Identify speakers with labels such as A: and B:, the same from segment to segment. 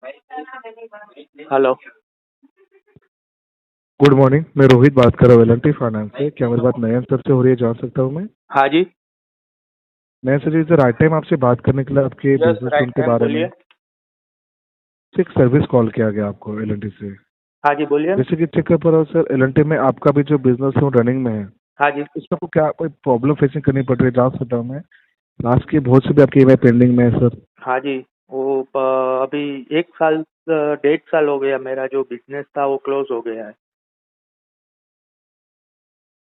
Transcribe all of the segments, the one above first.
A: Hello.
B: Good morning, मैं रोहित बात कर रहा हूँ एल&टी फाइनेंस से। क्या मेरी बात नयन सर से हो रही है, जान सकता हूँ मैं?
A: हाँ जी।
B: Nayan sir, is the right time आपसे बात करने के लिए आपके
A: यस,
B: बिजनेस
A: राइट
B: लोन के
A: टाइम,
B: बारे में?
A: बोलिए।
B: एक सर्विस कॉल किया गया आपको एल&टी से।
A: हाँ जी, बोलिए।
B: जैसे कि चेक कर पा रहा हूँ सर, एल&टी में आपका भी जो बिजनेस लोन रनिंग में है,
A: हाँ जी।
B: इसमें आपको क्या कोई प्रॉब्लम फेसिंग करनी पड़ रही है, जान सकता हूँ मैं? लास्ट की बहुत से भी आपकी ईएमआई पेंडिंग में है सर।
A: हाँ जी। वो अभी 1 साल 1.5 साल हो गया, मेरा जो बिजनेस था वो क्लोज हो गया है।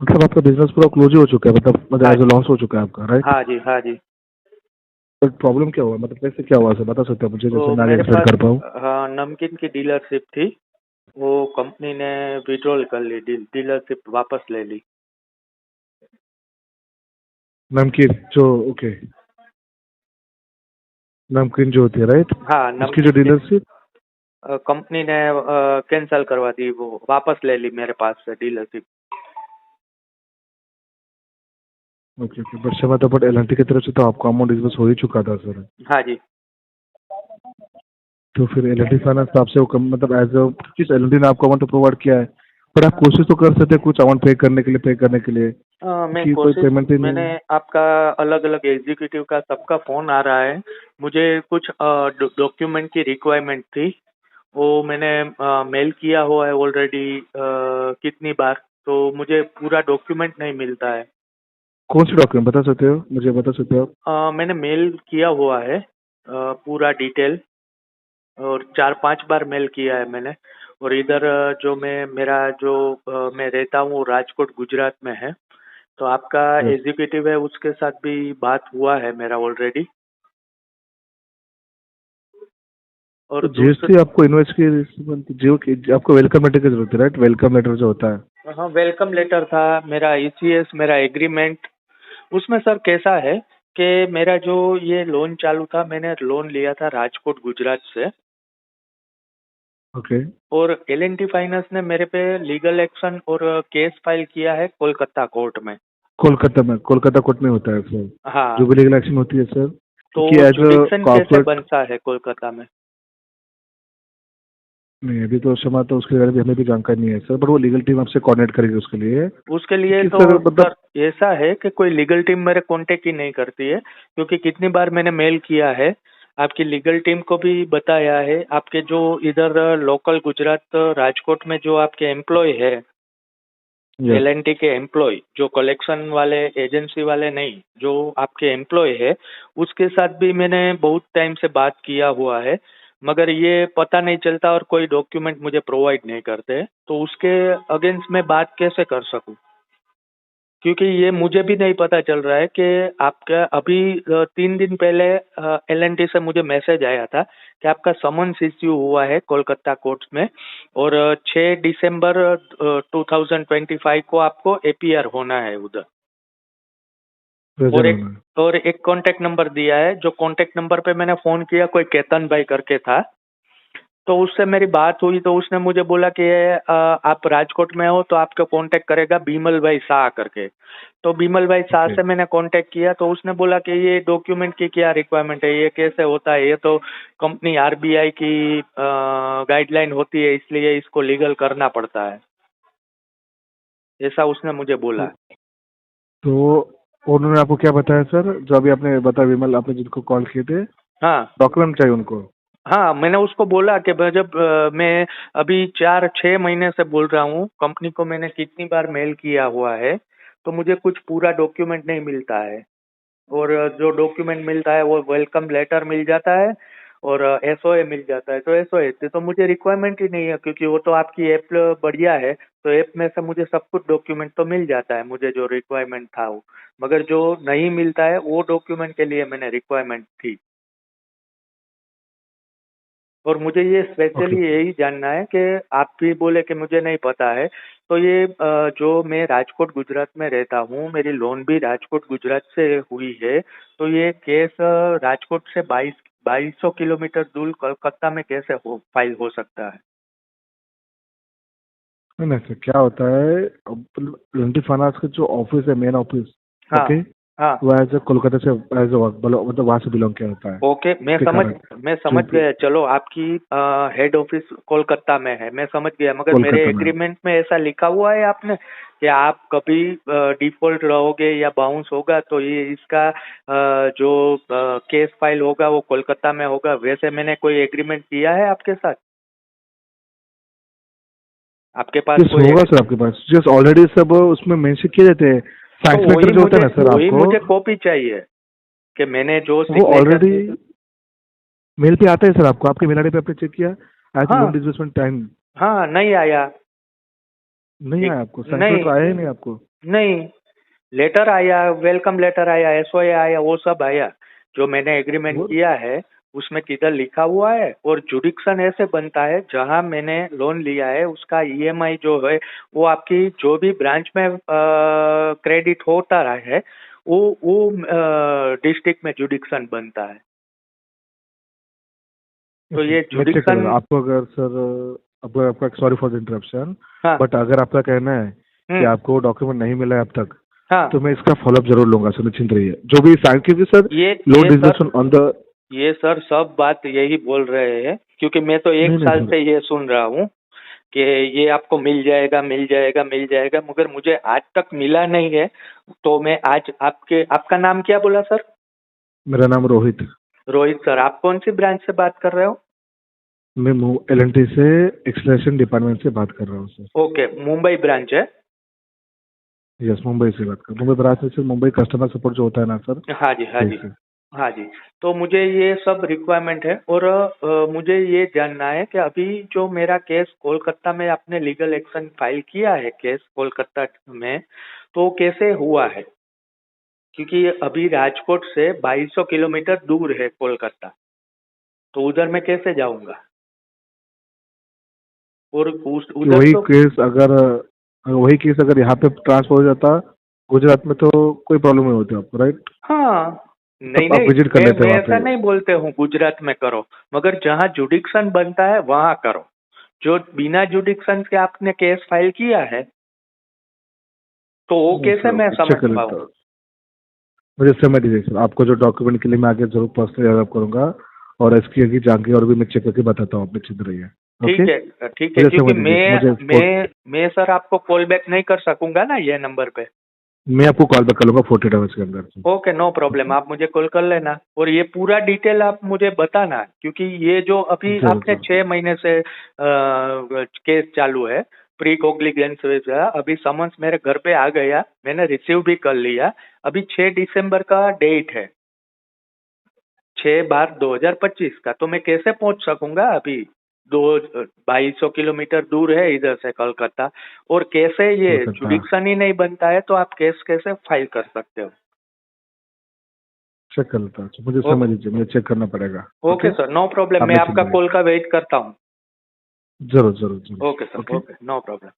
B: मतलब आपका बिजनेस पूरा क्लोज ही हो चुका है, मतलब
A: हाँ
B: एज
A: जी।
B: लॉस हो चुका है आपका, राइट?
A: हाँ जी। हाँ जी।
B: तो प्रॉब्लम क्या हुआ, मतलब कैसे क्या हुआ सर, बता सकते हैं मुझे, जैसे
A: वो
B: मैं आगे
A: मेरे
B: एक्सप्लेन
A: पास
B: कर पाऊँ?
A: हाँ, नमकीन की डीलरशिप थी। वो कंपनी ने विड्रॉल कर ली, डीलरशिप वापस ले ली।
B: नमकीन जो, ओके, नमकीन जो होती है, राइट?
A: हाँ,
B: उसकी जो
A: नमकीन की
B: डीलरशिप।
A: कंपनी ने कैंसल करवा दी, वो वापस ले ली मेरे पास से डीलरशिप।
B: ओके ओके, बट क्षमा तो बट एल&टी की तरफ से तो आपका अमाउंट डिसबर्स हो ही चुका था सर।
A: हाँ जी।
B: तो फिर एल&टी फाइनेंस तो आपसे वो मतलब एज अ किस एल&टी ने आपको अमाउंट तो प्रोवाइड किया है, बट आप कोशिश तो कर सकते हैं कुछ अमाउंट पे करने के लिए
A: मैं
B: कि कोई
A: कोशिश
B: पेमेंट ही
A: मैंने
B: नहीं।
A: आपका अलग अलग एग्जीक्यूटिव का सबका फोन आ रहा है। मुझे कुछ डॉक्यूमेंट की रिक्वायरमेंट थी। वो मैंने मेल किया हुआ है ऑलरेडी कितनी बार, तो मुझे पूरा डॉक्यूमेंट नहीं मिलता है।
B: कौन सी डॉक्यूमेंट बता सकते हो, मुझे बता सकते हो आप?
A: मैंने मेल किया हुआ है पूरा डिटेल, और 4-5 बार मेल किया है मैंने। और इधर जो मैं रहता हूँ वो राजकोट गुजरात में है। तो आपका
B: यस।
A: एग्जीक्यूटिव है, उसके साथ भी बात हुआ है मेरा ऑलरेडी। और
B: तो जीएसटी आपको इन्वेस्ट की जो कि आपको वेलकम लेटर की जरूरत है, राइट? वेलकम लेटर जो होता है।
A: हाँ, वेलकम लेटर था, मेरा ईसीएस, मेरा एग्रीमेंट। उसमें सर कैसा है कि मेरा जो ये लोन चालू था, मैंने लोन लिया था राजकोट गुजरात से।
B: ओके।
A: और एल&टी फाइनेंस ने मेरे पे लीगल एक्शन और केस फाइल किया है कोलकाता कोर्ट में।
B: कोलकाता कोर्ट में होता है सर, जो
A: हाँ।
B: भी लीगल एक्शन होती है सर,
A: तो
B: क्योंकि एज अ
A: जुडिक्शन कैसे
B: कॉर्पोरेट।
A: बनता है कोलकाता में?
B: नहीं, अभी तो क्षमा तो उसके बारे में हमें भी जानकारी नहीं है सर, बट वो लीगल टीम आपसे कोऑर्डिनेट करेगी उसके लिए।
A: उसके लिए
B: क्योंकि
A: तो
B: सर
A: सर
B: मतलब
A: ऐसा है कि कोई लीगल टीम मेरे कांटेक्ट ही नहीं करती है, क्योंकि कितनी बार मैंने मेल किया है, आपकी लीगल टीम को भी बताया है। आपके जो इधर लोकल गुजरात राजकोट में जो आपके एम्प्लॉय है,
B: यस।
A: एल&टी के एम्प्लॉय, जो कलेक्शन वाले एजेंसी वाले नहीं, जो आपके एम्प्लॉय है, उसके साथ भी मैंने बहुत टाइम से बात किया हुआ है। मगर ये पता नहीं चलता और कोई डॉक्यूमेंट मुझे प्रोवाइड नहीं करते, तो उसके अगेंस्ट मैं बात कैसे कर सकूं? क्योंकि ये मुझे भी नहीं पता चल रहा है कि आपका अभी 3 दिन पहले एल&टी से मुझे मैसेज आया था कि आपका समन्स इश्यू हुआ है कोलकाता कोर्ट में, और 6 दिसंबर 2025 को आपको एपीआर होना है उधर। और
B: प्रेजेंट
A: एक
B: होना है।
A: और एक कांटेक्ट नंबर दिया है, जो कांटेक्ट नंबर पे मैंने फोन किया, कोई केतन भाई करके था। तो उससे मेरी बात हुई, तो उसने मुझे बोला कि आप राजकोट में हो तो आपको कांटेक्ट करेगा बीमल भाई शाह करके। तो बीमल भाई शाह
B: ओके।
A: से मैंने कांटेक्ट किया, तो उसने बोला कि ये डॉक्यूमेंट की क्या रिक्वायरमेंट है, ये कैसे होता है, ये तो कंपनी आरबीआई की गाइडलाइन होती है, इसलिए इसको लीगल करना पड़ता है, ऐसा उसने मुझे बोला।
B: तो उन्होंने आपको क्या बताया सर, जो अभी आपने बताया, विमल आपने जिनको कॉल किए थे,
A: हाँ।
B: डॉक्यूमेंट चाहिए उनको?
A: हाँ, मैंने उसको बोला कि जब मैं अभी 4-6 महीने से बोल रहा हूँ कंपनी को, मैंने कितनी बार मेल किया हुआ है, तो मुझे कुछ पूरा डॉक्यूमेंट नहीं मिलता है। और जो डॉक्यूमेंट मिलता है वो वेलकम लेटर मिल जाता है, और एसओए मिल जाता है। तो एसओए से तो मुझे रिक्वायरमेंट ही नहीं है, क्योंकि वो तो आपकी ऐप बढ़िया है, तो ऐप में से मुझे सब कुछ डॉक्यूमेंट तो मिल जाता है, मुझे जो रिक्वायरमेंट था वो। मगर जो नहीं मिलता है वो डॉक्यूमेंट के लिए मैंने रिक्वायरमेंट थी। और मुझे ये
B: ओके
A: स्पेशली
B: ओके।
A: यही जानना है कि आप भी बोले कि मुझे नहीं पता है, तो ये जो मैं राजकोट गुजरात में रहता हूँ, मेरी लोन भी राजकोट गुजरात से हुई है, तो ये केस राजकोट से 2200 किलोमीटर दूर कलकत्ता में कैसे फाइल हो सकता है?
B: नहीं नहीं सर, क्या होता है, एल&टी फाइनेंस का जो ऑफिस है, मेन ऑफिस,
A: हाँ।
B: ओके,
A: हाँ
B: वो एज ए कोलकाता से एज ए मतलब वहाँ से बिलोंग किया होता है।
A: ओके, मैं
B: उसके
A: समझ
B: कारण
A: मैं
B: जो
A: समझ
B: भी
A: गया। चलो, आपकी हेड ऑफिस कोलकाता में है, मैं समझ गया। मगर मेरे
B: कोलकाता में है।
A: एग्रीमेंट में ऐसा लिखा हुआ है आपने कि आप कभी डिफॉल्ट रहोगे या बाउंस होगा तो ये इसका जो केस फाइल होगा वो कोलकाता में होगा। वैसे मैंने कोई एग्रीमेंट किया है आपके साथ? आपके पास
B: यस
A: कोई
B: होगा सर आपके पास, जस्ट ऑलरेडी सब उसमें मेंशन किए जाते हैं।
A: तो
B: फैक्स लेटर जो होता है ना सर
A: वही
B: आपको,
A: मुझे कॉपी चाहिए कि मैंने जो
B: वो
A: सिग्नेचर।
B: ऑलरेडी मेल पे आता है सर आपको, आपके मेल आईडी पे आपने चेक किया एज लोन
A: हाँ
B: डिसबर्समेंट टाइम?
A: हाँ, नहीं आया।
B: नहीं
A: एक
B: आया आपको? सैंक्शन
A: नहीं
B: लेटर आया ही नहीं आपको?
A: नहीं, लेटर आया, वेलकम लेटर आया, एसओए आया, वो सब आया। जो मैंने एग्रीमेंट
B: वो
A: किया है उसमें किधर लिखा हुआ है। और जुडिक्शन ऐसे बनता है, जहां मैंने लोन लिया है उसका ईएमआई जो है वो आपकी जो भी ब्रांच में क्रेडिट होता रहा है वो डिस्ट्रिक्ट में जुडिक्शन बनता है। तो ये
B: मैं चेक कर
A: जुडिक्शन।
B: लूंगा आपको। अगर सर अगर आपका, सॉरी फॉर द इंटरप्शन,
A: हाँ।
B: बट अगर आपका कहना है कि
A: हम्म।
B: आपको डॉक्यूमेंट नहीं मिला है अब तक,
A: हाँ।
B: तो मैं इसका फॉलोअप जरूर लूंगा सर, निश्चिंत रहिए। जो भी साइन, क्योंकि सर लोन
A: ये सर
B: डिसबर्समेंट ऑन द,
A: ये सर सब बात यही बोल रहे हैं, क्योंकि मैं तो एक
B: नहीं नहीं
A: साल
B: सर,
A: से ये सुन रहा हूँ कि ये आपको मिल जाएगा, मिल जाएगा, मिल जाएगा, मगर मुझे आज तक मिला नहीं है। तो मैं आज आपका नाम क्या बोला सर?
B: मेरा नाम रोहित।
A: रोहित सर, आप कौन सी ब्रांच से बात कर रहे हो?
B: मैं एलएनटी से एक्सलेशन डिपार्टमेंट से बात कर रहा हूँ सर।
A: ओके, मुंबई ब्रांच है।
B: यस, मुंबई से बात कर, मुंबई ब्रांच से सर। मुंबई कस्टमर सपोर्ट जो होता है ना सर,
A: हाँ जी, हाँ जी।
B: वही से।
A: हाँ जी। तो मुझे ये सब रिक्वायरमेंट है। और मुझे ये जानना है कि अभी जो मेरा केस कोलकाता में, आपने लीगल एक्शन फाइल किया है केस कोलकाता में, तो कैसे हुआ है? क्योंकि अभी राजकोट से 2200 किलोमीटर दूर है कोलकाता, तो उधर मैं कैसे जाऊंगा? और
B: कि
A: उधर तो।
B: वही केस अगर यहाँ पे ट्रांसफर हो जाता गुजरात में, तो कोई प्रॉब्लम नहीं होती आपको, राइट?
A: हाँ। नहीं
B: तब आप
A: नहीं,
B: विजिट कर लेते
A: मैं
B: वहाँ
A: ऐसा
B: पे।
A: नहीं बोलते हूँ गुजरात में करो, मगर जहाँ जुडिक्शन बनता है वहां करो। जो बिना जुडिक्शन के आपने केस फाइल किया है, तो वो
B: नहीं
A: कैसे
B: सर,
A: मैं
B: चेक
A: समझ
B: कर
A: पाऊँ?
B: लेता हूँ। मुझे समय दीजिए सर, आपको जो डॉक्यूमेंट के लिए मैं आगे जरूर पर्सनली हेल्प करूंगा, और इसकी आगे जाके और भी मैं चेक करके बताता हूँ, आप निश्चिंत रहिए। ओके,
A: ठीक है, ठीक है,
B: मुझे
A: क्योंकि
B: समय दीजिए, मुझे
A: मैं सर आपको कॉल बैक नहीं कर सकूंगा ना ये नंबर पे।
B: मैं आपको कॉल बैक कर लूंगा 48 आवर्स के अंदर।
A: ओके, नो प्रॉब्लम, आप मुझे कॉल कर लेना और ये पूरा डिटेल आप मुझे बताना, क्योंकि ये जो अभी
B: जरूर
A: आपने
B: जरूर।
A: 6 महीने से केस चालू है प्री कोग्लिगेंस का, अभी समन्स मेरे घर पे आ गया, मैंने रिसीव भी कर लिया। अभी 6 दिसंबर का डेट है, 6/12/2025 का। तो मैं कैसे पहुंच सकूंगा अभी? 2200 किलोमीटर दूर है इधर से कोलकाता। और कैसे ये
B: कोलकाता
A: जुडिक्शन ही नहीं बनता है तो आप केस कैसे फाइल कर सकते हो?
B: चेक कर लेता हूँ, मुझे समय
A: ओके।
B: दीजिए, मुझे चेक करना पड़ेगा।
A: Okay
B: okay,
A: sir, no problem,
B: आप
A: मैं
B: निश्चिंत
A: आपका
B: रहिए।
A: कॉल का वेट करता हूँ।
B: जरूर जरूर जरूर।
A: Okay sir,
B: okay.
A: Okay, no problem.